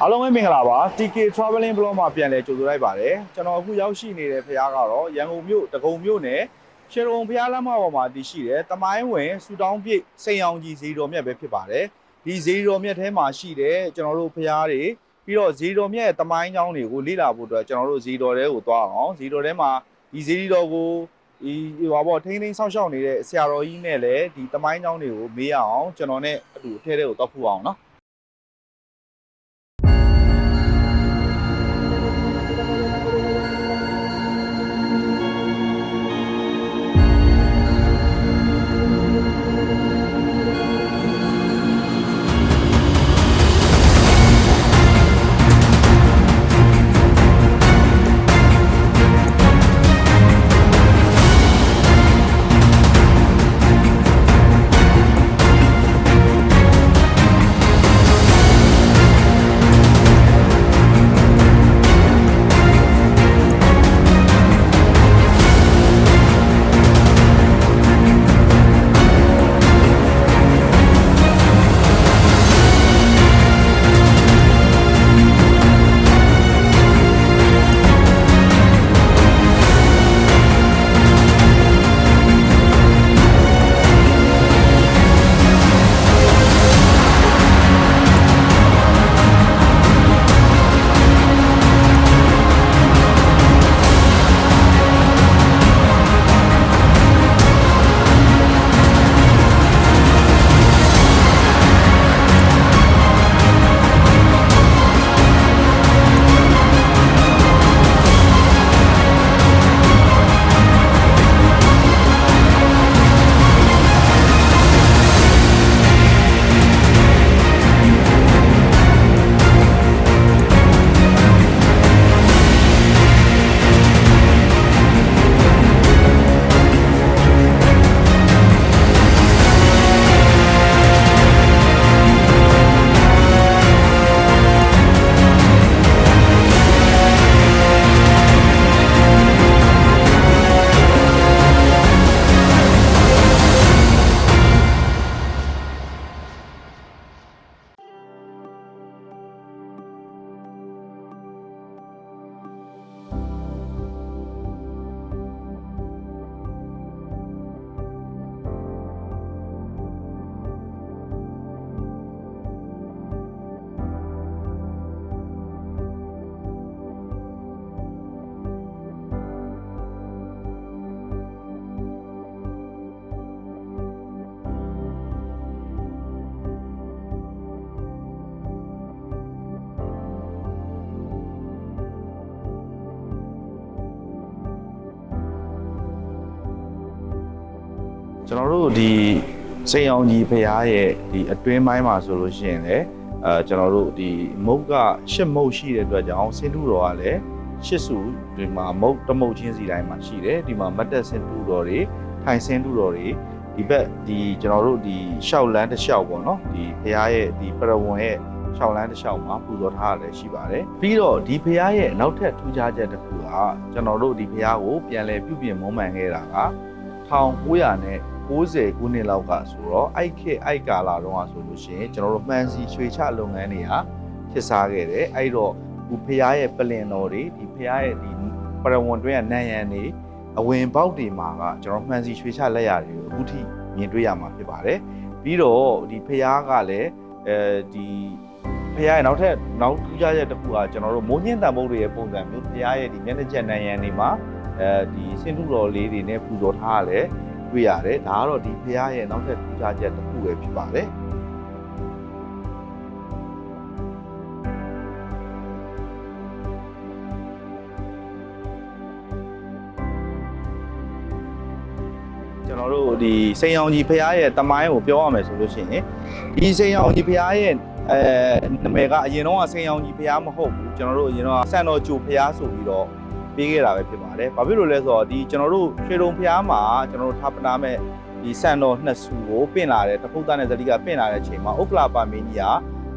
အားလုံးပဲမင်္ဂလာပါ TK Traveling Blog မှာပြန်လည်ကြိုဆိုလိုက်ပါတယ်ကျွန်တော်အခုရောက်ရှိနေတဲ့ဖရားကတော့ရန်ကုန်မြို့ဒဂုံမြို့နယ်ရှေရုံဖရားလမ်းမပေါ်မှာတည်ရှိတဲ့တမိုင်းဝင်စူတောင်းပြည့်စိန်အောင်ကြီးဇီတော်မြတ်ပဲဖြစ်ပါတယ်ဒီဇီတော်မြတ်ထဲမှာရှိတဲ့ကျွန်တော်တို့ဖရားတွေပြီးတော့ဇီတော်မြတ်တမိုင်းကျောင်းတွေကိုလေ့လာဖို့အတွက်ကျွန်တော်တို့ဇီတော်တဲကိုသွားအောင်ဇီတော်ထဲမှာဒီဇီတော်ကိုဒီဟောပေါ့ထိန်းသိမ်းဆောက်ရှောက်နေတဲ့ဆရာတော်ကြီးနဲ့လည်းဒီတမိုင်းကျောင်းတွေကိုမေးရအောင်ကျွန်တော်နဲ့အတူအထဲထဲကိုတော့ဖူအောင်နော်ကျွန်တော်တို့ဒီစိန်အောင်ကြီးဖရားရဲ့ဒီအတွင်းပိုင်းမှာဆိုလို့ရှိရင်လည်းကျွန်တော်တို့ဒီမုတ်က8မုတ်ရှိတဲ့အတွက်ကြောင့်စင်တူတော်ကလည်း8စုဒီမှာမုတ်တမုတ်ချင်းစီတိုင်းမှာရှိတယ်ဒီမှာမတ်တက်စင်တူတော်တွေထိုင်စင်တူတော်တွေဒီဘက်ဒီကျွန်တော်တို့ဒီရှောက်လန်းတစ်လျှောက်ပေါ့နော်ဒီဖရားရဲ့ဒီပရဝွန်ရဲ့ရှောက်လန်းတစ်လျှောက်မှာပူဇော်ထားရတယ်ရှိပါတယ်ပြီးတော့ဒီဖရားရဲ့နောက်ထပ်ထူးခြားချက်တစ်ခုကကျွန်တော်တို့ဒီဖရားကိုပြန်လည်ပြုပြင်မွမ်းမံခဲ့တာက1900နဲ့90ခုနှစ်လောက်ကဆိုတော့အိုက်ခေအိုက်ကာလာတော့ဆိုလို့ရှိရင်ကျွန်တော်တို့မှန်စီရွှေချလုပ်ငန်းတွေကဖြစ်စားခဲ့တယ်အဲ့တော့ဒီဖရားရဲ့ပလင်တော်တွေဒီဖရားရဲ့ဒီပရဝွန်တွင်းကနန်းရံတွေအဝင်ပေါက်တွေမှာကကျွန်တော်မှန်စီရွှေချလက်ရာတွေကိုအခုထိမြင်တွေ့ရမှာဖြစ်ပါတယ်ပြီးတော့ဒီဖရားကလည်းဒီဖရားရဲ့နောက်ထူးခြားချက်တစ်ခုကကျွန်တော်တို့မိုးညင်းတံမုတ်တွေရဲ့ပုံစံမျိုးဖရားရဲ့ဒီမျက်နှာချက်နန်းရံတွေမှာဒီစင်တူတော်လေးတွေနဲ့ပူဇော်ထားရတယ်တွေ့ရတယ်ဒါကတော့ဒီဖရားရဲ့နောက်ထပ်ထူးခြားချက်တစ်ခုပဲဖြစ်ပါတယ်ကျွန်တော်တို့ဒီစိန်အောင်ကြီးဖရားရဲ့တမိုင်းကိုပြောရမယ်ဆိုလို့ရှိရင်ဒီစိန်အောင်ကြီးဖရားရဲ့နာမည်ကအရင်တော့စိန်အောင်ကြီးဖရားမဟုတ်ဘူးကျွန်တော်တို့အရင်တော့စံတော်ကျိုဖရားဆိုပြီးတော့ပေးခဲ့တာပဲဖြစ်ပါတယ်။ဘာဖြစ်လို့လဲဆိုတော့ဒီကျွန်တော်တို့ရွှေတုံဖျားမှာကျွန်တော်တို့ထားပနာမဲ့ဒီစံတော်နှစ်ဆူကိုပင့်လာတဲ့တဖုတ်သားနဲ့ဇတိကပင့်လာတဲ့အချိန်မှာဥက္ကလာပါမင်းကြီးက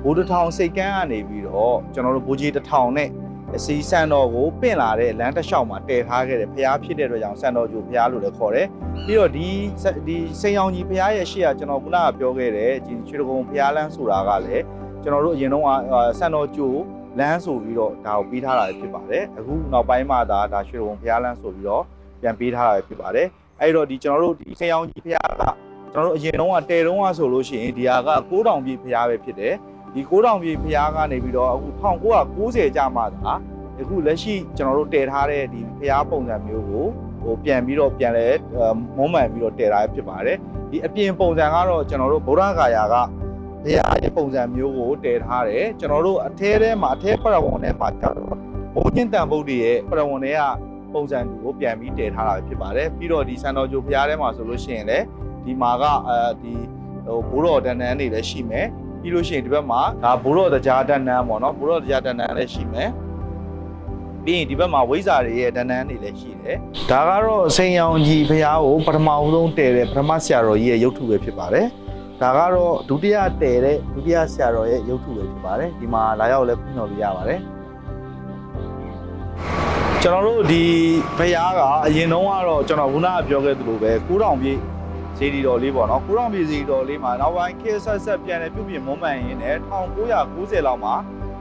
ဘိုးတထောင်စိတ်ကန်းကနေပြီးတော့ကျွန်တော်တို့ဘိုးကြီးတထောင်နဲ့အစီစံတော်ကိုပင့်လာတဲ့လမ်းတစ်လျှောက်မှာတည်ထားခဲ့တယ်ဖျားဖြစ်တဲ့အတွက်ကြောင့်စံတော်ကျိုဖျားလို့လည်းခေါ်တယ်ပြီးတော့ဒီစိန်အောင်ကြီးဖျားရဲ့ရှေ့ကကျွန်တော်ခုနကပြောခဲ့တဲ့ဒီရွှေတကုံဖျားလမ်းဆိုတာကလည်း ကျွန်တော်တို့အရင်တော့စံတော်ကျိုးလမ်းဆိုပြီးတော့ဒါကိုပေးထားတာဖြစ်ပါတယ်အခုနောက်ပိုင်းမှာဒါရွှေဘုံဘုရားလမ်းဆိုပြီးတော့ပြန်ပေးထားတာဖြစ်ပါတယ်အဲ့တော့ဒီကျွန်တော်တို့ဒီဆေးရောင်ကြီးဘုရားကကျွန်တော်တို့အရင်တော့တဲတုံးကဆိုလို့ရှိရင်ဒီဟာက9000ပြည့်ဘုရားပဲဖြစ်တယ်ဒီ9000ပြည့်ဘုရားကနေပြီးတော့အခု1990ကျမှသာအခုလက်ရှိကျွန်တော်တို့တည်ထားတဲ့ဒီဘုရားပုံစံမျိုးကိုပြန်ပြီးတော့ပြန်လဲမုံမှန်ပြီးတော့တည်ထားဖြစ်ပါတယ်ဒီအပြင်ပုံစံကတော့ကျွန်တော်တို့ဗုဒ္ဓဂါယာကဘုရားရဲ့ပုံစံမျိုးကိုတည်ထားတယ်ကျွန်တော်တို့အထဲထဲမှာအထဲပရဝဏ်ထဲမှာကျတော့ဘုန်းကြီးတန်ဗုဒ္ဓရဲ့ပရဝဏ်ထဲကပုံစံတူကိုပြန်ပြီးတည်ထားတာဖြစ်ပါတယ်ပြီးတော့ဒီစံတော်ကျိုးဘုရားထဲမှာဆိုလို့ရှိရင်လည်းဒီမှာကဒီဘိုးတော်တန်တန်းတွေလည်းရှိမယ်ပြီးလို့ရှိရင်ဒီဘက်မှာဒါဘိုးတော်တရားတန်တန်းပေါ့နော်ဘိုးတော်တရားတန်တန်းလည်းရှိမယ်ပြီးရင်ဒီဘက်မှာဝိဇ္ဇာတွေရဲ့တန်တန်းတွေလည်းရှိတယ်ဒါကတော့စိန်ရောင်ကြီးဘုရားကိုပထမဦးဆုံးတည်တဲ့ပထမဆရာတော်ကြီးရဲ့ရုပ်ထုပဲဖြစ်ပါတယ်ဒါကတော့ဒုတိယတည်တဲ့ဒုတိယဆရာတော်ရဲ့ရုပ်ထုပဲဖြစ်ပါတယ်ဒီမှာလာရောက်လည်းဖွင့်တော်ပြရပါတယ်ကျွန်တော်တို့ဒီဘုရားကအရင်တုန်းကတော့ကျွန်တော်ခုနကပြောခဲ့သလိုပဲ9000ပြည့်ဇေဒီတော်လေးပေါ့နော်9000ပြည့်ဇေဒီတော်လေးမှာနောက်ပိုင်းခေတ်ဆက်ပြန်လည်ပြုပြင်မွမ်းမံရင်းနဲ့1990လောက်မှာ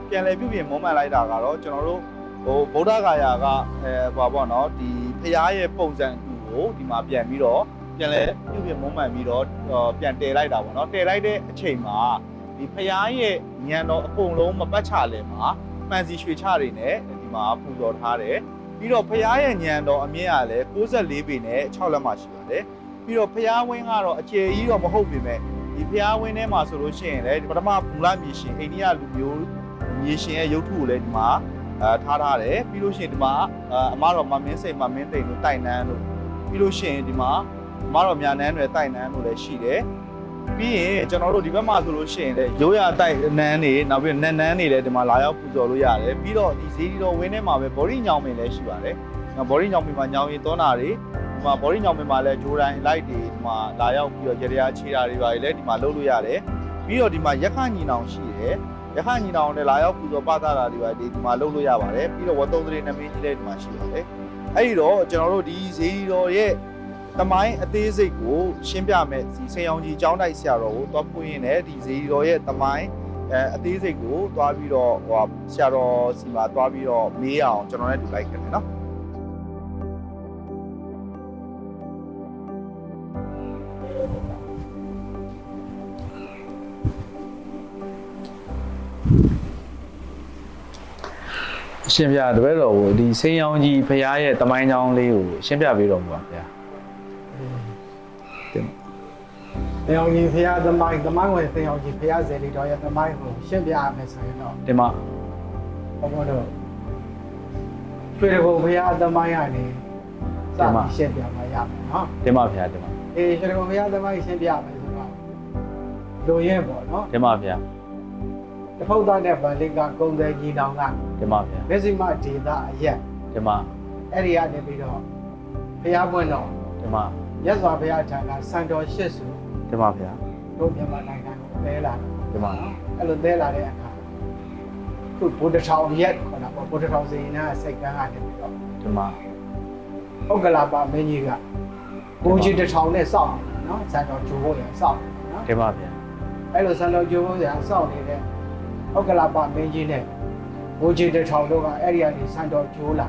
ပြန်လည်ပြုပြင်မွမ်းမံလိုက်တာကတော့ကျွန်တော်တို့ဗုဒ္ဓဂါယာကဘာပေါ့နော်ဒီဘုရားရဲ့ပုံစံတူကိုဒီမှာပြန်ပြီးတော့ပြန်လည်ပြုပြင်မွမ်းမံပြီးတော့ပြန်တည်လိုက်တာပေါ့နော်တည်လိုက်တဲ့အချိန်မှာဒီဘုရားရဲ့ဉာဏ်တော်အကုန်လုံးမပတ်ချလဲမှာမှန်စီရွှေချတွေနဲ့ဒီမှာပူဇော်ထားတယ်ပြီးတော့ဘုရားရဲ့ဉာဏ်တော်အမြင့်ကလည်း64ပေနဲ့6လက်မှရှိပါတယ်ပြီးတော့ဘုရားဝင်းကတော့အကျယ်ကြီးတော့မဟုတ်ပေမဲ့ဒီဘုရားဝင်းထဲမှာဆိုလို့ရှိရင်လည်းပထမဘူလမြေရှင်အိန္ဒိယလူမျိုးမြေရှင်ရဲ့ရုပ်ထုကိုလည်းဒီမှာထားတယ်ပြီးလို့ရှိရင်ဒီမှာအမတော်မမင်းစိတ်မမင်းသိန်တို့တိုက်နန်းတို့ပြီးလို့ရှိရင်ဒီမှာအမတော်မြာနန်းတွေတိုက်နန်းတို့လည်းရှိတယ်ပြီးရင်ကျွန်တော်တို့ဒီဘက်မှာဆိုလို့ရှိရင်လည်းရိုးရာတိုက်နန်းတွေနောက်ပြီးနန်းတွေလည်းဒီမှာလာရောက်ပူဇော်လို့ရတယ်ပြီးတော့ဒီဇေဒီတော်ဝင်းထဲမှာပဲဘော်ရီညောင်ပင်လည်းရှိပါတယ်ဘော်ရီညောင်ပင်မှာညောင်ရင်သောနာတွေဒီမှာဘော်ရီညောင်ပင်မှာလည်းဂျိုတိုင်းလိုက်တွေဒီမှာလာရောက်ပြီးတော့ကြရချေတာတွေပါလေဒီမှာလုပ်လို့ရတယ်ပြီးတော့ဒီမှာရက်ခညီနောင်ရှိတယ်ရခိုင်ညီနောင်နဲ့လာရောက်ပူဇော်ပသတာတွေပါဒီမှာလုပ်လို့ရပါတယ်ပြီးတော့ဝတ်သုံးတွေနမင်းကြီးလည်းဒီမှာရှိပါတယ်အဲ့ဒီတော့ကျွန်တော်တို့ဒီဇေဒီတော်ရဲ့တမိုင်းအသေးစိတ်ကိုရှင်းပြမယ်ဒီဆေးရောင်ကြီးကျောင်းတိုက်ဆရာတော်ကိုသွားဖွင့်ရင်းနဲ့ဒီဇေဒီတော်ရဲ့တမိုင်းအသေးစိတ်ကိုသွားပြီးတော့ဆရာတော်စီမှာသွားပြီးတော့မေးအောင်ကျွန်တော်လည်းတူလိုက်ခဲ့တယ်နော်ရှင်းပြတပည့်တော်ကိုဒီစိန်ရောင်ကြီးဘုရားရဲ့တမိုင်းကြောင်းလေးကိုရှင်းပြပေးတော်မူပါဗျာသင်္ယောင်ကြီးဘုရားသမိုင်းဝင်သင်္ယောင်ကြီးဘုရားဇေဒီတော်ရဲ့သမိုင်းကိုရှင်းပြရမယ်ဆိုရင်တော့ဒီမှာဘုရားတို့ရွှေတကုံဘုရားသမိုင်းကနေစပြီးရှင်းပြမှာရမယ်နော်ဒီမှာဗျာဒီမှာရွှေတကုံဘုရားသမိုင်းရှင်းပြမယ်ဆိုတော့လူရင်းပေါ့နော်ဒီမှာဗျာတဖုတ်သားနဲ့ဗန်လင်ကကုံတယ်ကြီးတောင်ကဒီမှာဗျာမက်ဆီမဒေတာအရက်ဒီမှာအဲ့ဒီကနေပြီးတော့ဘုရားပွင့်တော်ဒီမှာမြတ်စွာဘုရားထံကစံတော်ရှစ်စုဒီမှာဗျာတို့မြန်မာနိုင်ငံကိုသဲလာဒီမှာအဲ့လိုသဲလာတဲ့အခါခုဗုဒ္ဓထောင်ရက်ခေါ်တာပေါ့ဗုဒ္ဓထောင်စီနာစိတ်ကန်းကနေပြီးတော့ဒီမှာဟုတ်ကလာပါမင်းကြီးကဘုန်းကြီးတစ်ထောင်နဲ့စောင့်နော်စံတော်ဂျိုးဘုရားစောင့်နော်ဒီမှာဗျာအဲ့လိုစံတော်ဂျိုးဘုရားစောင့်နေတဲ့ဟုတ်ကလာပါမင်းကြီးနဲ့ဘုန်းကြီးတစ်ထောင်တို့ကအဲ့ဒီကနေစံတော်ဂျိုးလာ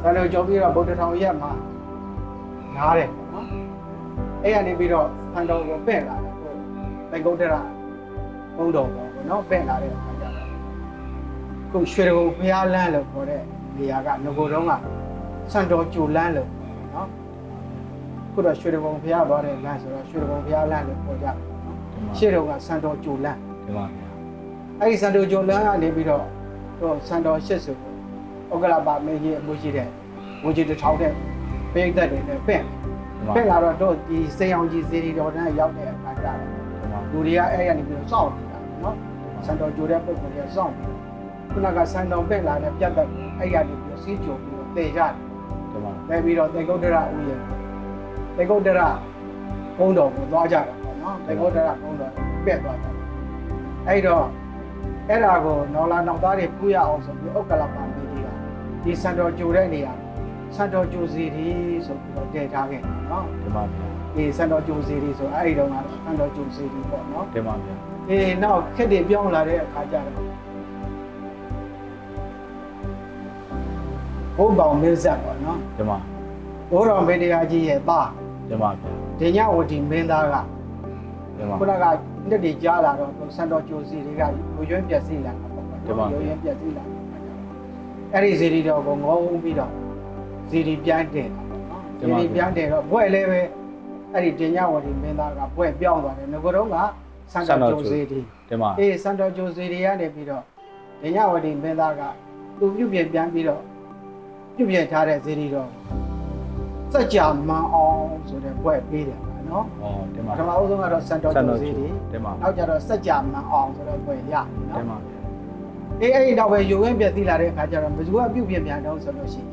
စံတော်ဂျိုးပြီးတော့ဗုဒ္ဓထောင်ရက်မှာနားတယ်နော်အဲ့ကနေပြီးတော့စံတော်ကိုပဲ့လာတယ်သင်္ကုတ်တရဘုံတော်ပေါ့နော်ပဲ့လာတဲ့အခါကျတော့ခုရွှေတကုံဘုရားလမ်းလို့ခေါ်တဲ့နေရာကငကိုတုံးကစံတော်ကျူလမ်းလို့နော်ခုတော့ရွှေတကုံဘုရားသွားတဲ့လမ်းဆိုတော့ရွှေတကုံဘုရားလမ်းလို့ခေါ်ကြတယ်နော်ရှေ့တုန်းကစံတော်ကျူလမ်းဒီပါဗျာအဲ့ဒီစံတော်ကျူလမ်းကနေပြီးတော့စံတော်ရှစ်စုဥက္ကလာပါမင်းကြီးအမှုရှိတဲ့ဘုန်းကြီးတစ်ထောင်တဲ့ပိတ်သက်တွေနဲ့ပဲ့လာတော့တို့ဒီစေအောင်ကြီးဇေဒီတော်တန်းရောက်တဲ့အခါကျတော့လူတွေကအဲ့ရနေပြီးတော့စောင့်နေတာနော်စံတော်ကြိုတဲ့ပုံတွေကစောင့်နေတာခုနကစံတော်ပဲ့လာတဲ့ပြတ်သက်အဲ့ရနေပြီးတော့စီးကြိုပြီးတော့တည်ကြတယ်တည်ပြီးတော့တေကုတ်တရဥယျာဉ်တေကုတ်တရဘုံတော်ကိုသွားကြတာပေါ့နော်တေကုတ်တရဘုံတော်ပဲ့သွားတယ်အဲ့တော့အဲ့ဒါကိုနော်လာနောက်သားတွေပူရအောင်ဆိုပြီးဥက္ကလပါမင်းကြီးကဒီစံတော်ကြိုတဲ့နေရာစံတော်ကြိုစီဒီဆိုပြီးတော့တည်ထားခဲ့တယ်နော်ဒီမှာဗျာ ဒီစံတော်ကျိုးစီတွေဆိုအဲ့ဒီတော့ကတော့စံတော်ကျိုးစီတွေပေါ့နော် တင်ပါဗျာ နောက်ခက်တွေပြောင်းလာတဲ့အခါကျတော့ဘုံပေါင်မင်းဆက်ပေါ့နော် တင်ပါ ဘိုးတော်မေတ္တာကြီးရဲ့သား တင်ပါဗျာ ဒညဝတီမင်းသားက တင်ပါ ခုနကနှစ်တွေကြားလာတော့စံတော်ကျိုးစီတွေကလူရွေးပြက်စီလာတာပေါ့လူရွေးပြက်စီလာအဲ့ဒီစီတွေတော့ကိုငုံပြီးတော့စီတွေပြန်တယ်နော်စီတွေပြန်တယ်တော့ဘွဲ့လည်းပဲအဲ့ဒီဒညဝတီမင်းသားကဘွဲ့ပြောင်းသွားတယ်ငကိုတော့ကစံတော်ကျိုးစီတွေ တင်ပါ စံတော်ကျိုးစီတွေကနေပြီးတော့ဒညဝတီမင်းသားကသူပြုတ်ပြန်ပြီးတော့ပြုတ်ပြန်ထားတဲ့စီတွေတော့စัจ जा မန်အောင်ဆိုတဲ့ဘွဲ့ပေးတယ်နော် ဟောတင်ပါ ပထမအဆုံးကတော့စံတော်ကျိုးစီတွေ တင်ပါ နောက်ကြတော့စัจ जा မန်အောင်ဆိုတဲ့ဘွဲ့ရနော် တင်ပါဗျာ အဲ့ဒီတော့ပဲယူဝင်းပြက်သိလာတဲ့အခါကျတော့ဘယ်သူကပြုတ်ပြန်ပြန်တော့ဆိုလို့ရှိရင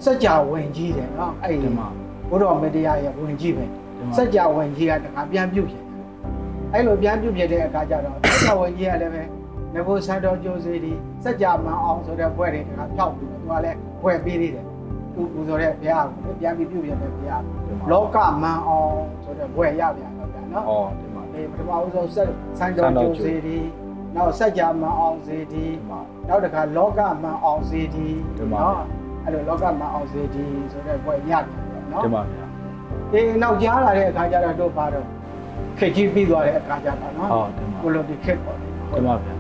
်စัจ जा ဝင်ကြီးတယ်နော်အဲ့ဒီဘုရားမေတ္တာရဲ့ဝင်ကြီးပဲစัจ जा ဝင်ကြီးကတခါပြန်ပြုတ်ပြန်အဲ့လိုပြန်ပြုတ်ပြတဲ့အခါကျတော့စัจ जा ဝင်ကြီးကလည်းပဲငကိုစံတော်ကျိုးစီတွေစัจ जा မန်အောင်ဆိုတဲ့ဘွဲ့တွေတခါဖြောက်ပြီးတော့သူကလည်းဘွဲ့ပေးသေးတယ်သူပူဇော်တဲ့ဘုရားကိုပြန်ပြီးပြုတ်ပြန်တဲ့ဘုရားလောကမန်အောင်ဆိုတဲ့ဘွဲ့ရပြန်တော့ဗျာနော် ဟောတင်ပါ ပထမဦးဆုံးစံတော်ကျိုးစီတွေနောက်စัจ जा မန်အောင်စီတွေနောက်တစ်ခါလောကမန်အောင်စီတွေနော်အဲ့လိုလောကမန်အောင်စီတွေဆိုတဲ့ဘွဲ့ရပြန်တော့နော် တင်ပါဗျာ နောက်ကြားလာတဲ့အခါကျတော့တို့ပါတော့ခက်ကြီးပြီးသွားတဲ့အခါကျတော့နော် ဟောတင်ပါ ကိုလိုဒီခက်ပေါ့ တင်ပါဗျာ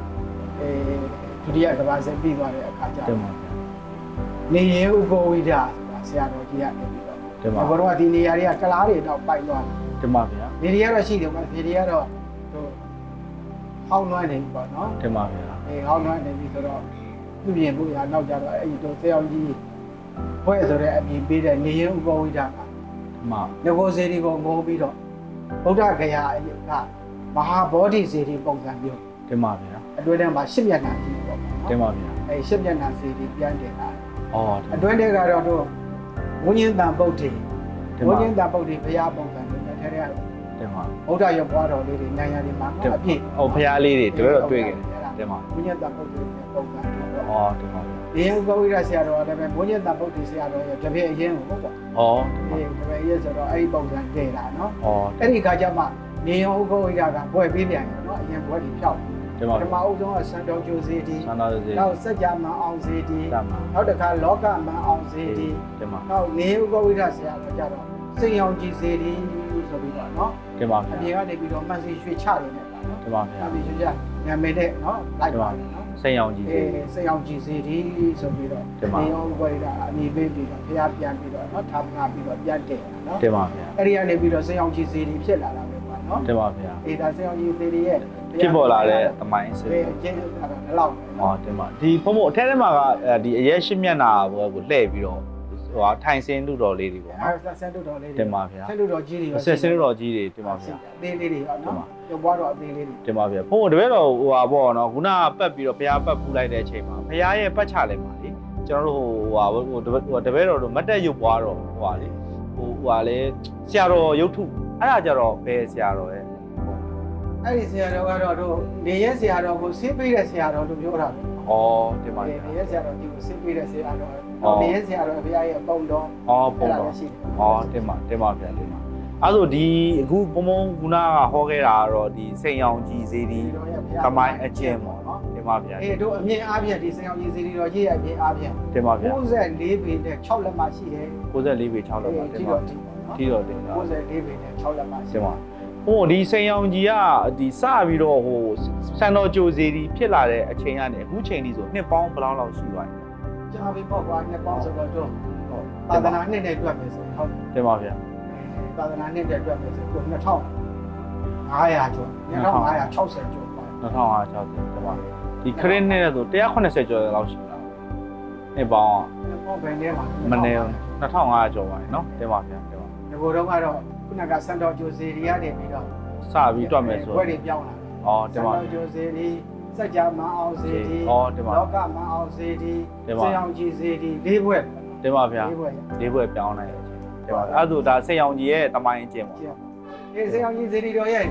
ဒုတိယကဘာဆက်ပြီးသွားတဲ့အခါကျ တင် တော့ ပါဗျာ နေရဥပ္ပဝိဒဆိုတာဆရာတော်ကြီးကနေပြီးတော့ တင်ပါ ဘုရားကဒီနေရာတွေကကလားတွေတော့ပိုက်သွားတယ် တင်ပါဗျာ နေရာကတော့ရှိတယ်မှာနေရာကတော့တို့ဟောင်းနှွမ်းနေပြီပေါ့နော် တင်ပါဗျာ ဟောင်းနှွမ်းနေပြီဆိုတော့သူပြင်ဖို့ရနောက်ကြတော့အဲ့ဒီတို့ဆရာကြီးဘွဲ့ဆိုတဲ့အပြင်ပေးတဲ့နေရဥပ္ပဝိဒက မ ငကိုစေတီကိုငိုပြီးတော့ဗုဒ္ဓဂယာကမဟာဗောဓိစေတီပုံစံမျိုး တင်ပါဗျာ အတွင်းထဲမှာ10မျက်နှာကြည့်ပေါ့နော် တင်ပါဗျာ အဲ10မျက်နှာစေတီပြန်တင်လာတယ် ဟော အတွင်းထဲကတော့တို့ဝိညာဉ်တန်ပုတ်တီ တင် ဝိ ပါ ညာဉ်တန်ပုတ်တီဘုရားပုံစံမျိုးနဲ့ထဲထဲက တင်ပါ ဗုဒ္ဓရုပ်ပွားတော်လေးတွေနိုင်ရည်မှာအပြည့် ဟောဖျားလေးတွေတပည့်တော့တွေ့ခဲ့တယ်တင်ပါ ဝိညာဉ်တန်ပုတ်တီပုံစံမျိုး ဟောတင်ပါဗျာ ဒီဥပ္ပဝိဒဆရာတော်ကလည်းပဲဝိညာဉ်တန်ပုတ်တီဆရာတော်ရဲ့တပည့်အရင်ကိုပေါ့ပေါ့ ဟော ဒီတပည့်ရဲ့ဆိုတော့အဲ့ဒီပုံစံတည်တာနော် ဟော အဲ့ဒီခါကျမှနေရောဥပ္ပဝိဒကဘွဲ့ပေးပြန်ရောနော်အရင်ဘွဲ့တွေဖြောက် တင်ပါ ပထမဦးဆုံးကစံတော်ကျိုးစေတီ ဆန္ဒစေ နောက်စัจ जा မန်အောင်စေတီ တမ နောက်တစ်ခါလောကမန်အောင်စေတီ တင်ပါ နောက်နေဥပ္ပဝိဒဆရာတော်ကြတော့စိန်အောင်ကြီးစေတီဆိုပြီးတော့နော် တင်ပါ အ ဗျာ ပြင်ကနေပြီးတော့မှန်စီရွှေချနေတယ်ပါနော် တင်ပါဗျာ အပြင်ရွှေချနာမည်နဲ့နော်လိုက်ပါနော် စိန်အောင်ကြီး စိန်အောင်ကြီးစေတီဆိုပြီးတော့ တင်ပါ နေဥပ္ပဝိဒအမိပေးပြီးတော့ဖျားပြန်ပြီးတော့နော်ထာပနာပြီးတော့ပြန်တည်နော် တင်ပါဗျာ အဲ့ဒီကနေပြီးတော့စိန်အောင်ကြီးစေတီဖြစ်လာတာပဲပါနော် တင်ပါဗျာ ဒါစိန်အောင်ကြီးစေတီရဲ့ ဖြစ်ပေါ်လာတဲ့သမိုင်းစစ် အကျဉ်းချုပ်တာတော့ဒီလောက်ပဲ ဟောတင်ပါဒီဖုံဖုံအထက်ထဲမှာကဒီအရက်ရှင်းမျက်နာဘောကိုလှည့်ပြီးတော့ဟိုဟာထိုင်စင်းလူတော်လေးတွေပေါ့နော် အဲဆန်တုတော်လေး တင်ပါဗျာ ဆန်တုတော်ကြီးတွေ ဆက်စင်းလူတော်ကြီးတွေတင်ပါဗျာ အသေးလေးတွေရောနော်ရုပ်ပွားတော့အသေးလေးတွေ တင်ပါဗျာဖုံဖုံတပည့်တော်ဟိုဟာပေါ့နော်ခုနကပတ်ပြီးတော့ဘုရားပတ်ပူလိုက်တဲ့အချိန်မှာဘုရားရဲ့ပတ်ချလဲမှာလေကျွန်တော်တို့ဟိုဟာတပည့်တော်တို့မတ်တက်ရုပ်ပွားတော့ဟိုဟာလေဟိုဟာလေဆရာတော်ရုပ်ထုအဲ့ဒါကြတော့ဘယ်ဆရာတော်လဲ အဲ့ဒီဆရာတော်ကတော့တို့နေရဲဆရာတော်ကိုဆေးပေးတဲ့ဆရာတော်လို့ပြောတာပဲ ဩတင်ပါဗျာ နေရဲဆရာတော်ကြီးကိုဆေးပေးတဲ့ဆရာတော်နေရဲဆရာတော်ဘုရားရဲ့ပုံတော် ဩပုံတော် ရှိတယ် ဩတင်ပါဗျာတင်ပါအဲ့ဆိုဒီအခုဘုံဘုံခုနကဟောခဲ့တာကတော့ဒီစိန်ရောင်ကြီးစေးဒီသမိုင်းအကျင့်ပေါ့နော်တင်ပါဗျာ အေးတို့အမြင်အားဖြင့်ဒီဆရာကြီးစီရီတော်ကြီးရဲ့အမြင်အားဖြင့် တင်ပါဗျာ 94ပေနဲ့6လက်မှရှိတယ် 94ပေ6လောက်ပါတင်ပါတီတော်တင်ပါ 94ပေနဲ့6လက်မှရှိ တင်ပါဟိုဒီစိန်ရောင်ကြီးကဒီစပြီးတော့ဟိုစံတော်ကြိုစေးဒီဖြစ်လာတဲ့အချိန်ကနေအခုချိန်ကြီးဆိုနှစ်ပေါင်းဘယ်လောက်လောက်ရှိသွားလဲ ကြာပြီပေါ့ကွာနှစ်ပေါင်းဆိုတော့တို့သာသနာနှစ်နဲ့တွက်မယ်ဆိုဟုတ် တင်ပါဗျာ သာသနာနှစ်နဲ့တွက်မယ်ဆိုတော့2500ကျော်2560ကျော်ပါ 2560တင်ပါဒီခရစ်နှစ်နဲ့ဆို180ကျော်လောက်ရှိတာနှစ်ပေါင်း ပေါ့ဘယ်နဲ့မှာ မနေ2500ကျော်ပါတယ်နော်တင်ပါဗျာတင်ပါ ဒီဘုံတော့ကတော့ခုနကစံတော်ကျိုးစီရီကနေပြီးတော့ စပြီးတွက်မယ်ဆို ဘွဲတွေပြောင်းလာ ဩတင်ပါ စံတော်ကျိုးစီရီစัจ जा မန်အောင်စီတီ ဩတင်ပါ လောကမန်အောင်စီတီစေအောင်ကြီးစီတီ၄ဘွဲ တင်ပါဗျာ ၄ဘွဲ လေးဘွဲပြောင်းနိုင်တဲ့အချိန်တင်ပါအဲ့ဒါဒါစိန်ရောင်ကြီးရဲ့တမိုင်းအကျင့်ပေါ့ ဒီစေအောင်ကြီးစီတီတော်ရဲ့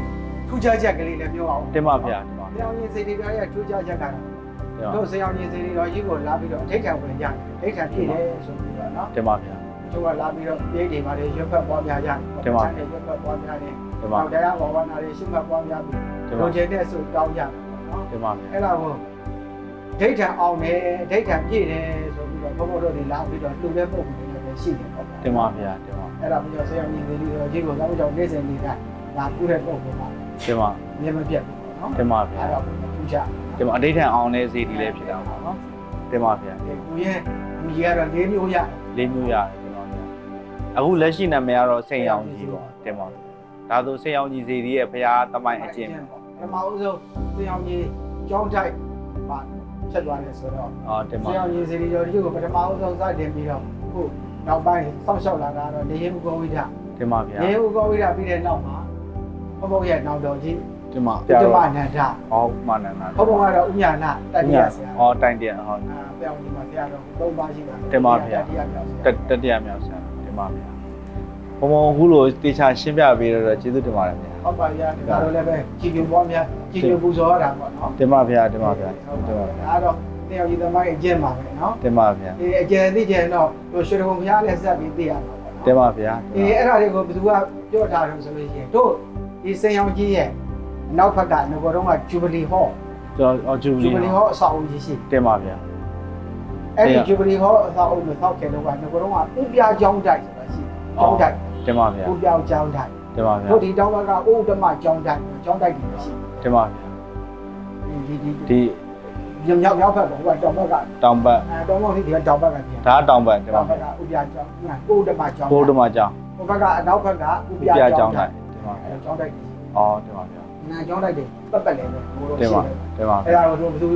ထူးခြားချက်ကလေးလည်းပြောအောင် တင်ပါဗျာတင်ပါ စေအောင်ကြီးစီတီတော်ရဲ့ထူးခြားချက်ကတော့ တင်ပါ တို့စေအောင်ကြီးစီတီတော်ကြီးကိုလာပြီးတော့အထိတ်ခံဝင်ကြတယ်အထိတ်ခံပြည့်တယ်ဆိုပြီးတော့နော် တင်ပါဗျာ ဒ ကျိုးကလာပြီးတော့ပြေးနေပါလေရွက်ဖက်ပွားများကြတယ်ရွက်ဖက်ပွားများတယ်တော့တရားဘာဝနာတွေရှုမှတ်ပွားများပြီးလူချင်းတဲ့ဆိုတောင်းကြတယ်နော်အဲ့ဒါကိုဒိဋ္ဌံအောင်တယ်ဒိဋ္ဌံပြည့်တယ်ဆိုပြီးတော့ဘုန်းဘုန်းတို့တွေလာပြီးတော့လှူတဲ့ပုံစံတွေလည်းရှိတယ်ပေါ့တင်ပါဗျာတင်ပါအဲ့ဒါပြီးတော့ဆရာကြီးတွေကြီးကိုတော့ကြောင့်နေ့စဉ်နေ့တိုင်းလာပူတဲ့ပုံစံပါတင်ပါမြင်မပြတ်ဘူးပေါ့နော်တင်ပါဗျာအဲ့တော့ထူးခြားတင်ပါအဋိဌံအောင်တဲ့စီဒီလည်းဖြစ်တာပေါ့နော်တင်ပါဗျာကိုရဲ့လူကြီးကတော့၄မျိုးရ၄မျိုးရတယ်တင်ပါဗျာအခုလက်ရှိနာမည်ကတော့စိန်ရောင်ကြီးပေါ့တင်ပါဒါဆိုစိန်ရောင်ကြီးစီဒီရဲ့ဘုရားတမိုင်းအကျင့်ပထမဦးဆုံးစိန်ရောင်ကြီးကျောင်းတိုက်ပါဆက်သွားတယ်ဆိုတော့တင်ပါစိန်ရောင်ကြီးစီဒီကျော်ကြီးကိုပထမဦးဆုံးစတင်ပြီးတော့ခုနောက်ပိုင်းဆောက်ရှောက်လာတာတော့နေရင်ဥကောဝိဒတင်ပါဗျာနေဥကောဝိဒပြီးတဲ့နောက်မှာဘုဘရဲ့နောက်တော်ကြီးတင်ပါပြမနန္ဒမနန္ဒဘုဘကတော့ဥညာနာတတိယဆရာတိုင်တရဟုတ်ပြောင်းဒီမှာဆရာတော်၃ပါးရှိတာတင်ပါဗျာတတိယမြောက်ဆရာတင်ပါဗျာဘုံဘုံအခုလိုတေချာရှင်းပြပေးတော့ကျေးဇူးတင်ပါတယ်ဗျာဟုတ်ပါဗျာဒါတော့လည်းပဲကြည်ပြပွားများကြည်ပြပူဇော်ရတာပေါ့နော်တင်ပါဗျာတင်ပါဗျာတင်ပါဒါတော့တယောက်ကြီးသမိုင်းအကျင့်ပါပဲနော်တင်ပါဗျာအကျယ်သိကျင်တော့တို့ရွှေတော်ဘုရားနဲ့ဆက်ပြီးသိရမှာပေါ့တင်ပါဗျာအဲ့ဒါတွေကိုဘယ်သူကပြောထားတယ်ဆိုလို့ရှိရင်တို့ဒီစိန်ရောင်ကြီးရဲ့နောက်ဘက်ကငကောတော့ကဂျူဘလီဟော့ဂျူဘလီဟော့အဆောက်အဦကြီးရှိတင်ပါဗျာအဲ့ဒီဂျူဘလီဟော့အဆောက်အဦကိုဆောက်ခဲ့တော့ကငကောတော့ကဥပြကျောင်းတိုက်ဆိုတာရှိကျောင်းတိုက်တင်ပါဗျာဥပြကျောင်းတိုက်တင်ပါဗျာတို့ဒီတောင်းဘက်ကဥဒ္ဓမကျောင်းတိုက်ကျောင်းတိုက်ကြီးရှိတင်ပါဗျာဒီမြောက်ဘက်ပေါ့ဟိုကတောင်ဘက်ကတောင်ဘက်တောင်ဘက်ဒီကတောင်ဘက်ကပြန်ဒါတောင်ဘက်တင်ပါဗျာဥပြကျောင်းဥဒ္ဓမကျောင်းဥဒ္ဓမကျောင်းဟိုဘက်ကအနောက်ဘက်ကဥပြကျောင်းတိုက်တင်ပါဗျာကျောင်းတိုက်တင်ပါဗျာနာကျောင်းတိုက်တယ်ပတ်ပတ်လည်းပဲဟိုတော့တင်ပါအဲ့ဒါတော့ဘယ်သူ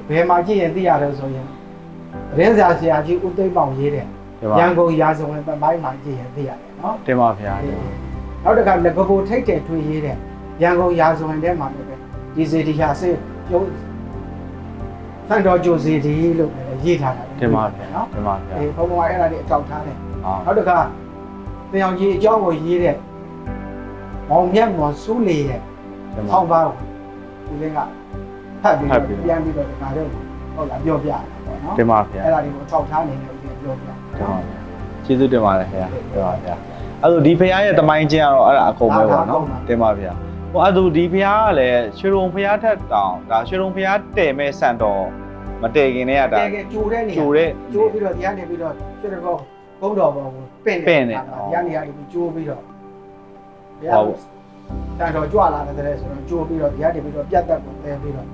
ဘယ်မှာကြည့်ရင်သိရတယ်ဆိုရင်ရင်းစာဆရာကြီးဦးသိန်းပေါင်ရေးတယ်ရန်ကုန်ရာဇဝင်ပပိုင်းမှာကြည့်ရင်သိရတယ်နော်တင်ပါဗျာနောက်တစ်ခါငကပိုထိတ်တယ်ထွေရေးတယ်ရန်ကုန်ရာဇဝင်ထဲမှာလည်းပဲဒီစေတီဟာစေရုပ်ဖန်တော်ကျိုစေတီလို့ရေးထားတာတင်ပါဗျာနော်တင်ပါဗျာဘုံဘုံအဲ့ဒါလေးအထောက်ထားတယ်နောက်တစ်ခါသင်အောင်ကြီးအကြောင်းကိုရေးတဲ့မောင်မြတ်မော်စူးလေရဲ့ဆောင်းပါးကိုဒီလင်းကဖတ်ပြီးပြန်ပြီးတော့ဒါတော့ဟုတ်လားပြောပြတာပေါ့နော်တင်ပါဗျာအဲ့ဒါတွေကိုထောက်ထားနေတယ်ပြောပြတင်ပါဗျာကျေးဇူးတင်ပါတယ်ခင်ဗျာတင်ပါဗျာအဲ့လိုဒီဖရားရဲ့တမိုင်းချင်းကတော့အဲ့ဒါအကုန်ပဲပေါ့နော်တင်ပါဗျာဟိုအဲ့လိုဒီဖရားကလည်းရွှေရုံဖရားထက်တောင်ဒါရွှေရုံဖရားတည်မဲ့စံတော်မတည်ခင်တည်းကဒါကျိုးတဲ့နေကျိုးပြီးတော့ဒီကနေပြီးတော့ရွှေတော်ကုန်းတော်ပေါ်ကိုပင့်နေဒီကနေရာပြီးကျိုးပြီးတော့ဟုတ်တန်တော်ကြွလာတယ်ဆိုတော့ကြိုးပြီးတော့ဒီကနေပြီးတော့ပြတ်တက်ကိုတဲပြီးတော့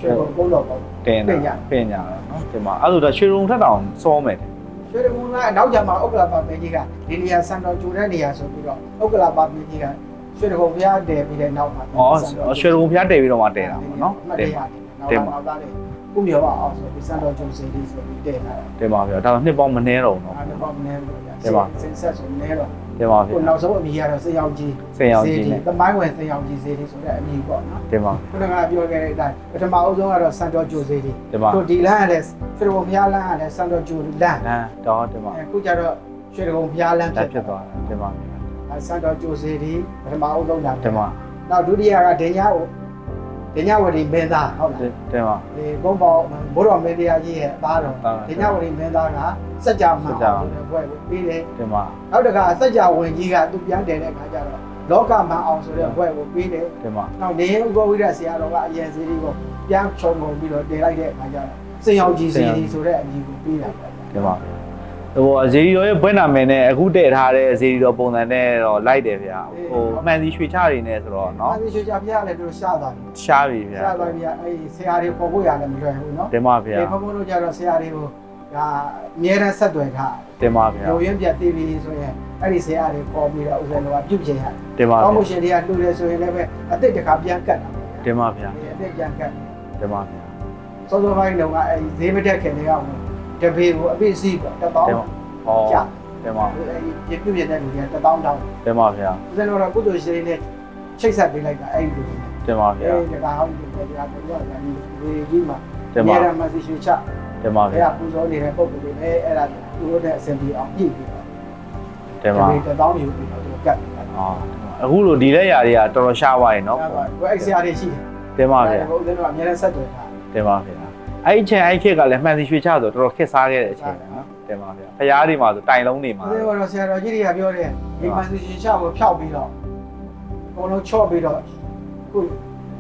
ရွှေကုန်းတော်ပေါ်တင်ညာပင်ညာနော်ဒီမှာအဲ့လိုတော့ရွှေရုံထက်တောင်စောမယ်ရွှေရုံကနောက်ကျမှဥက္ကလာပါမင်းကြီးကဒီနေရာစံတော်ကျိုးတဲ့နေရာဆိုပြီးတော့ဥက္ကလာပါမင်းကြီးကရွှေတော်ဘုရားတည်ပြီးတဲ့နောက်မှာရွှေရုံဘုရားတည်ပြီးတော့မှတည်တာပေါ့နော်တင်ပါနောက်သားလေးဥမြောအောင်ဆိုပြီးစံတော်ကျိုးစီလေးဆိုပြီးတည်လာတယ်တင်ပါဗျာဒါတော့နှစ်ပေါင်းမနှဲတော့ဘူးနော်နှစ်ပေါင်းမနှဲဘူးဗျာတင်ပါစင်ဆက်ဆိုနှဲတော့တင်ပါဗျာကိုနောက်ဆုံးအမည်ကတော့စေရောင်ကြီးသမိုင်းဝင်စေရောင်ကြီးစေတီဆိုတဲ့အမည်ပေါ့နော်တင်ပါခုနကပြောခဲ့တဲ့အတိုင်းပထမအဆုံးကတော့စံတော်ကျိုးစေတီတို့ဒီလမ်းကလည်းရွှေတော်ဘုရားလမ်းကလည်းစံတော်ကျိုးလမ်းတော့တင်ပါအခုကျတော့ရွှေတော်ဘုရားလမ်းဖြစ်သွားတယ်တင်ပါစံတော်ကျိုးစေတီပထမအဆုံးတာတင်ပါနောက်ဒုတိယကဒညဝတီမင်းသားဟုတ်လားတင်ပါဒီဘုံပေါဘိုးတော်မင်းတရားကြီးရဲ့အသားတော်ဒညဝတီမင်းသားကစัจ जा မှာဘွဲကိုပြီးတယ်တင်ပါနောက်တခါစัจ जा ဝင်ကြီးကသူပြန်တယ်တဲ့ခါကျတော့လောကမှန်အောင်ဆိုတဲ့ဘွဲကိုပြီးတယ်တင်ပါနောက်နေဥပဝိရဆရာတော်ကအရင်စီဒီကိုပြန်ချုံကုန်ပြီးတော့တင်လိုက်တဲ့ခါကျတော့စင်ရောင်ကြီးစီဒီဆိုတဲ့အမည်ကိုပြီးတာတင်ပါဟိုဇေဒီတော်ရဲ့ဘွဲ့နာမည်နဲ့အခုတည့်ထားတဲ့ဇေဒီတော်ပုံစံနဲ့တော့လိုက်တယ်ဗျာဟိုမှန်စီရွှေချတွေနဲ့ဆိုတော့เนาะမှန်စီရွှေချပြရလည်းတို့ရှားသွားတယ်ရှားပြီဗျာရှားသွားပြီအဲ့ဆရာတွေပေါ်ဖို့ရတယ်မလွယ်ဘူးเนาะတင်ပါဗျာဒီဘုံဘုံတို့ကြတော့ဆရာတွေကိုဒါအမြဲတမ်းဆက်သွယ်ထားတင်ပါဗျာလိုရင်းပြတ်သေးပြီဆိုရင်အဲ့ဒီဆရာတွေပေါ်ပြီးတော့ဥစ္စာတော်ကပြုတ်ချင်ရတယ်တင်ပါဗျာကောင်းမှုရှင်တွေကလှူတယ်ဆိုရင်လည်းပဲအစ်စ်တစ်ခါပြန်ကတ်တာတင်ပါဗျာအစ်စ်ပြန်ကတ်တင်ပါဗျာစောစောပိုင်းတော့အဲ့ဈေးမတက်ခင်တွေကတပေကိုအပြည့်စီးပေါ့1000ကျတင်ပါပြပြုတ်ရတဲ့လူတွေက1000တောင်းတင်ပါဗျာဥစ္စာတော်ကကုသိုလ်ရှင်နဲ့ချိတ်ဆက်ပေးလိုက်တာအဲ့ဒီလူတွေတင်ပါဗျာဒီကဟောင်းဒီကတရားတော်ကဒီကြီးမှာတင်ပါရမစီရွှေချတင်ပါဗျာအဲ့ဒါပူဇော်နေတဲ့ပုံစံတွေလည်းအဲ့ဒါသူတို့နဲ့အဆင်ပြေအောင်ပြည့်ပြီးတော့တင်ပါ1000ယူပြီးတော့သူကတ်အခုလိုဒီလက်ရာတွေကတော်တော်ရှားသွားရင်နော်ကိုအဲ့ဆရာတွေရှိတယ်တင်ပါဗျာဘုရားကအများနဲ့ဆက်သွယ်ထားတင်ပါဗျာအဲ့အချိန်အဲ့ခေတ်ကလည်းမှန်စီရွှေချဆိုတော့တော်တော်ခက်စားခဲ့တဲ့အချိန်နော် တင်ပါဗျာဖရားတွေမှာဆိုတိုင်လုံးနေမှာ အဲ့တော့ဆရာတော်ကြီးတွေကပြောတယ်ဒီမှာစီရှင်ချကိုဖျောက်ပြီးတော့အကုန်လုံးချော့ပြီးတော့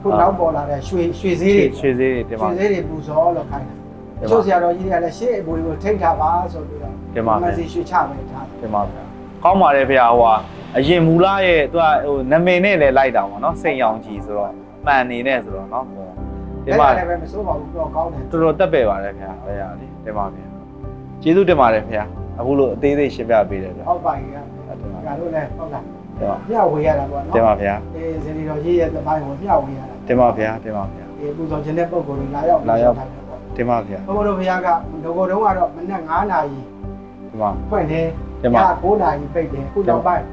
ခုနောက်ပေါ်လာတဲ့ရွှေဈေးတွေ ရွှေဈေးတွေတင်ပါ ရွှေဈေးတွေပူဇော်လို့ခိုင်းတယ်ချို့ဆရာတော်ကြီးတွေကလည်းရှေ့အဘူကိုထိတ်ထားပါဆိုပြီးတော့မှာစီရွှေချမယ်ထားတယ် တင်ပါဗျာကောင်းပါတယ်ဗျာဟိုအရင်မူလာရဲ့သူကဟိုနာမည်နဲ့လည်းလိုက်တာပေါ့နော်စိန်ရောင်ကြီးဆိုတော့မှန်နေနဲ့ဆိုတော့နော်တင်ပါလည်းပဲမစိုးပါဘူးတော့ကောင်းတယ် တော်တော်တက်ပဲပါတယ်ဗျာဘယ်ရလေတင်ပါဗျာကျေးဇူးတင်ပါတယ်ဗျာအခုလို့အသေးသေးရှင်းပြပေးတယ်ဗျာ ဟုတ်ပါရဲ့ တင်ပါ ဒါလို့လည်းဟုတ်လား တင်ပါ မျှဝေရတာပေါ့နော် တင်ပါဗျာ ဇနီတော်ကြီးရဲ့သမိုင်းကိုမျှဝေရတာ တင်ပါဗျာတင်ပါဗျာ ဒီပူဇော်ခြင်းတဲ့ပုံကိုယ်လာရောက် တင်ပါဗျာ ဘုရားတို့ဘုရားကဒုက္ခတုံးကတော့မနက်9နာရီ တင်ပါ ဖွင့်တယ် တင်ပါ 9နာရီပိတ်တယ်ခုနောက်ပိုင်း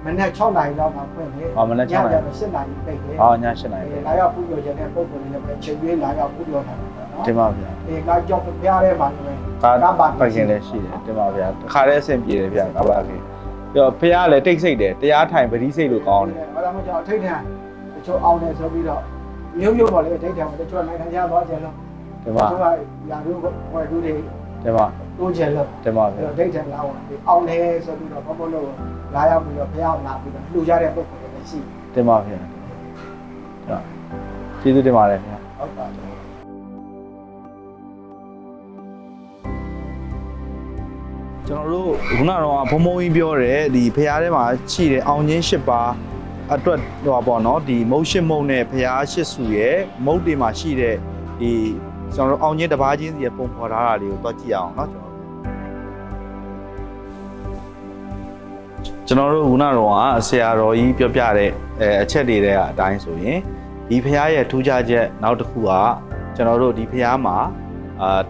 မနက်6နာရီလောက်မှဖွင့်တယ် မနက်6နာရီ 8နာရီပိတ်တယ် ည8နာရီ လာရောက်ပူဇော်ခြင်းတဲ့ပုံကိုယ်လည်းပဲချိန်ရွေးလာရောက်ပူဇော်တာနော် တင်ပါဗျာ ဒီကကြောက်ဘုရားထဲမှာလည်း ကားပတ်ခင်လည်းရှိတယ်တင်ပါဗျာတခါတည်းအဆင်ပြေတယ်ဗျာကားပတ်ခင်ပြီးတော့ဖះကလည်းတိတ်ဆိတ်တယ်တရားထိုင်ပတိစိတ်လို့ကောင်းတယ် ဘာလို့မကြောက်ထိတ်ထန်တချို့အောင်တယ်ဆိုပြီးတော့မျိုးပေါ့လေထိတ်ထန်တချို့နိုင်ငံခြားသွားကြလို့ တင်ပါ တချို့ကလာလို့ဝယ်သူတွေ တင်ပါ တိုးကြလို့ တင်ပါဗျာ ဒိတ်တယ်လာအောင်တယ်ဆိုပြီးတော့ဘုံလို့လာရောက်ပြီးတော့ဘုရားလာပြီးတော့လှူကြတဲ့ပုံစံတွေလည်းရှိ တင်ပါဗျာကျေးဇူးတင်ပါတယ်ဗျာ ဟုတ်ပါတယ် ကျွန်တော်တို့ခုနကတော့ဘုံဘုံကြီးပြောတယ်ဒီဖရားထဲမှာရှိတယ်အောင်ချင်း၈ပါးအတွက်ဟောပေါ့နော်ဒီမုတ်ရှစ်မုတ်နဲ့ဖရားရှစ်စုရဲ့မုတ်တွေမှာရှိတဲ့ဒီကျွန်တော်တို့အောင်ချင်းတစ်ပါးချင်းစီရဲ့ပုံဖော်ထားတာလေးကိုတွက်ကြည့်အောင်เนาะကျွန်တော်တို့ခုနကတော့ဆရာတော်ကြီးပြောပြတဲ့အချက်တွေတဲ့အတိုင်းဆိုရင်ဒီဖရားရဲ့ထူးခြားချက်နောက်တစ်ခုကကျွန်တော်တို့ဒီဖရားမှာ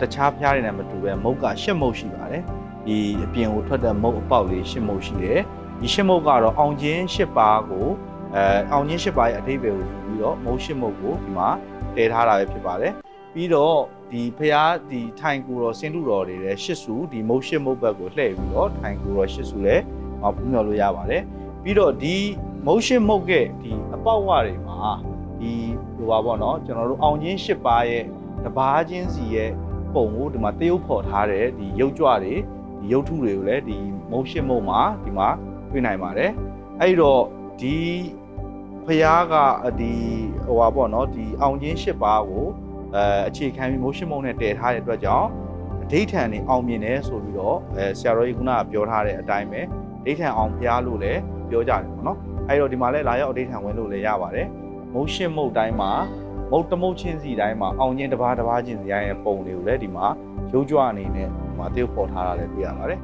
တခြားဖရားတွေနဲ့မတူပဲမုတ်က၈မုတ်ရှိပါတယ်ဒီအပြင်ကိုထွက်တဲ့မုတ်အပေါက်လေး၈မုတ်ရှိတယ်ဒီ၈မုတ်ကတော့အောင်ချင်း၈ပါးကိုအောင်ချင်း၈ပါးရဲ့အဓိပ္ပာယ်ကိုယူပြီးတော့မုတ်၈မုတ်ကိုဒီမှာတည်ထားတာပဲဖြစ်ပါတယ်ပြီးတော့ဒီဖျားဒီထိုင်ကူတော်စင်တုတော်တွေလည်း၈စုဒီမုတ်၈မုတ်ဘက်ကိုလှည့်ပြီးတော့ထိုင်ကူတော်၈စုလည်းပူးမြော်လို့ရပါတယ်ပြီးတော့ဒီမုတ်၈မုတ်ကဒီအပေါက်ဝတွေမှာဒီဟိုပါပေါ့နော်ကျွန်တော်တို့အောင်ချင်း၈ပါးရဲ့တပါးချင်းစီရဲ့ပုံကိုဒီမှာတရုပ်ဖော်ထားတဲ့ဒီရုပ်ကြွတွေဒီရုပ်ထုတွေကိုလည်းဒီမုတ်ရှစ်မုတ်မှာဒီမှာတွေ့နိုင်ပါတယ်အဲ့တော့ဒီဖျားကဒီဟိုပါပေါ့နော်ဒီအောင်ချင်း၈ပါးကိုအခြေခံပြီးမုတ်ရှစ်မုတ်နဲ့တည်ထားတဲ့အတွက်ကြောင့်အဓိဋ္ဌာန်နေအောင်မြင်တယ်ဆိုပြီးတော့ဆရာတော်ကြီးခုနကပြောထားတဲ့အတိုင်းပဲအဓိဋ္ဌာန်အောင်ဖျားလို့လည်းပြောကြတယ်ပေါ့နော်အဲ့တော့ဒီမှာလည်းလာရောက်အဓိဋ္ဌာန်ဝင်လို့လည်းရပါတယ်မုတ်ရှစ်မုတ်တိုင်းမှာမုတ်တမုတ်ချင်းစီတိုင်းမှာအောင်ချင်းတစ်ပါးတစ်ပါးချင်းစီရဲ့ပုံတွေကိုလည်းဒီမှာရုပ်ကြွအနေနဲ့ဒီမှာတရုပ်ပေါ်ထားတာလည်းတွေ့ရပါတယ်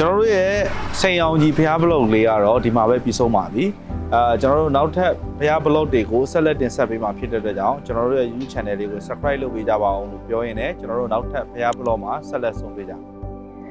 ကျွန်တော်တို့ရဲ့စိန်အောင်ကြီးဖျားဘလော့လေးကတော့ဒီမှာပဲပြီးဆုံးပါပြီကျွန်တော်တို့နောက်ထပ်ဖျားဘလော့တွေကိုဆက်လက်တင်ဆက်ပေးမှာဖြစ်တဲ့အတွက်ကြောင့်ကျွန်တော်တို့ရဲ့ YouTube channel လေးကို subscribe လုပ်ပေးကြပါအောင်လို့ပြောရင်းနဲ့ကျွန်တော်တို့နောက်ထပ်ဖျားဘလော့မှာဆက်လက်ဆုံးပေးကြ